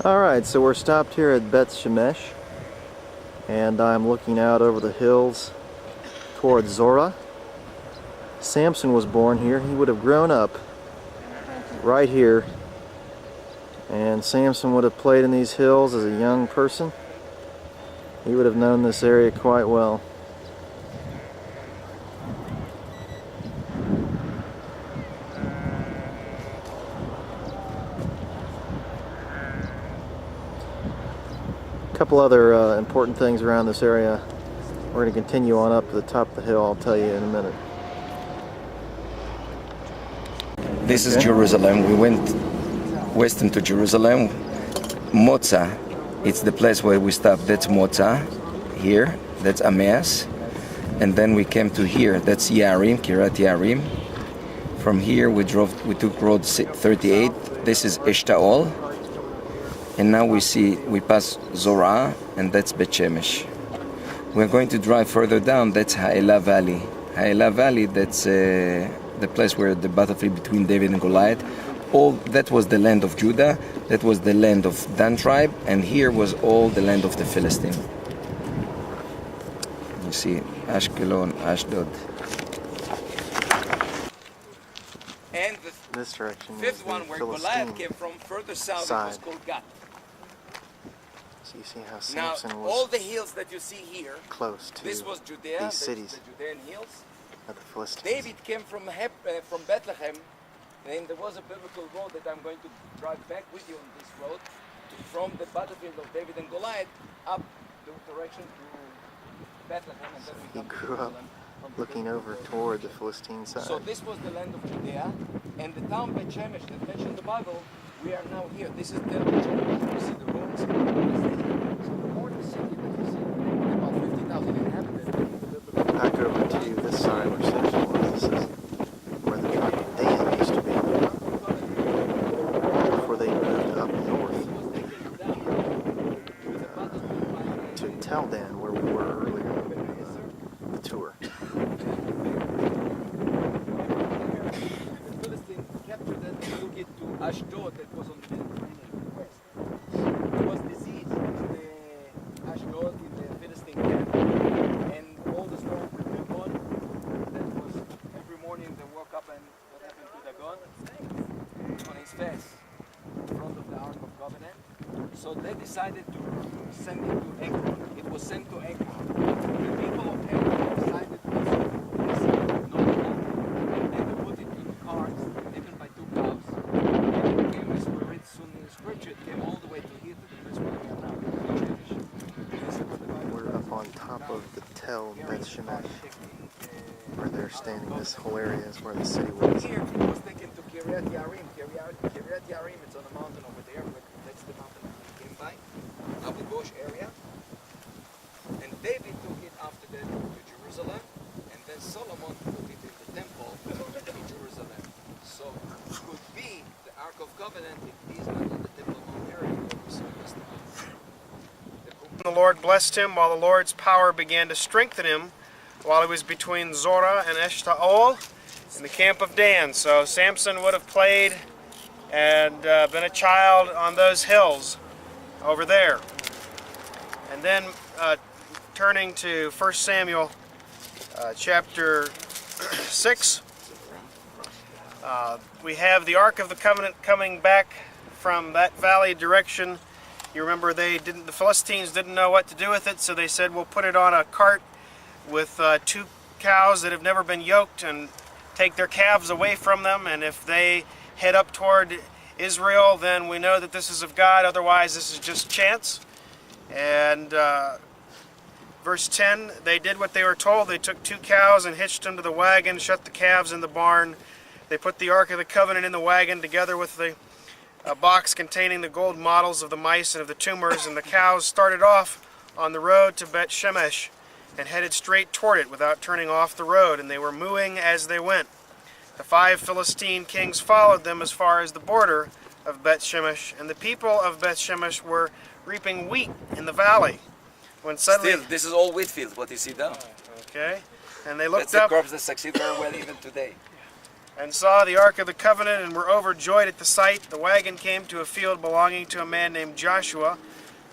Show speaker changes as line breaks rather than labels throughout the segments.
Alright, so we're stopped here at Bet Shemesh, and I'm looking out over the hills towards Zorah. Samson was born here. He would have grown up right here, and Samson would have played in these hills as a young person. He would have known this area quite well. A couple other important things around this area. We're going to continue on up to the top of the hill. I'll tell you in a minute.
This is Jerusalem. We went west into Jerusalem. Motza, it's the place where we stopped. That's Motza. Here, that's Emmaus. And then we came to here. That's Yarim, Kiryat Yarim. From here we took road 38. This is Eshtaol. And now we pass Zorah, and that's Bet Shemesh. We're going to drive further down. That's Ha'elah Valley. Ha'elah Valley, that's the place where the battlefield between David and Goliath. All that was the land of Judah. That was the land of Dan tribe, and here was all the land of the Philistine. You see, Ashkelon, Ashdod. And
this direction
fifth one, where Goliath came from, further south, it was called Gath.
So you see how Samson
now,
was
all the hills that you see here,
close to
this was Judea,
these cities,
the Judean hills.
of the Philistines.
David came from Bethlehem, and there was a biblical road that I'm going to drive back with you on this road, from the battlefield of David and Goliath up the direction to Bethlehem. And then
He grew up looking over toward the Philistine side.
So this was the land of Judea, and the town Bet Shemesh that mentioned in the Bible, we are now here. This is the Bet Shemesh. You see the ruins. So the modern city that you see, about 50,000 inhabitants.
Back over to this side where Samson was. This is where the tribe of Dan used to be. Before they moved up north to Tel Dan, where we were earlier in the tour.
The Philistines captured that and took it to Ashdod, that was on the Mediterranean west. There was disease in the Ashdod, in the Philistine camp, and all the stories that went on, that was every morning they woke up and what happened to Dagon? On his face, in front of the Ark of Covenant. So they decided to send it to Ekron. It was sent to Ekron. The people of Ekron decided to no more, and they put it in cars, taken by 2 cows. And it came, as we read soon in the scripture, it came all the way to here, to the place where we are now.
We're up on top of the Tel Bet Shemesh, where they're standing. This whole area is where the city was.
Here it was taken to Kiryat Yarim. Kiryat Yarim, it's on a mountain over there. That's the mountain that we came by. Abu Ghosh area. And David took it after that to Jerusalem. And then Solomon put it in the temple in Jerusalem. So it could be the Ark of Covenant if it is not on the Temple Mount area where we saw yesterday.
The Lord blessed him while the Lord's power began to strengthen him while he was between Zorah and Eshtaol in the camp of Dan. So Samson would have played and been a child on those hills over there. And then turning to 1 Samuel chapter 6, we have the Ark of the Covenant coming back from that valley direction. You remember the Philistines didn't know what to do with it, so they said, we'll put it on a cart with 2 cows that have never been yoked and take their calves away from them, and if they head up toward Israel, then we know that this is of God, otherwise this is just chance. And verse 10, they did what they were told. They took 2 cows and hitched them to the wagon, shut the calves in the barn. They put the Ark of the Covenant in the wagon together with the box containing the gold models of the mice and of the tumors, and the cows started off on the road to Bet Shemesh and headed straight toward it without turning off the road, and they were mooing as they went. The 5 Philistine kings followed them as far as the border of Bet Shemesh, and the people of Bet Shemesh were reaping wheat in the valley. When suddenly,
Still, this is all wheat fields, what you see down.
okay, and they looked
That's the
up.
crops that succeed very well even today.
and saw the Ark of the Covenant and were overjoyed at the sight. The wagon came to a field belonging to a man named Joshua,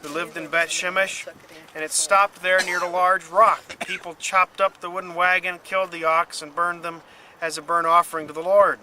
who lived in Bet Shemesh, and it stopped there near a large rock. People chopped up the wooden wagon, killed the ox, and burned them as a burnt offering to the Lord.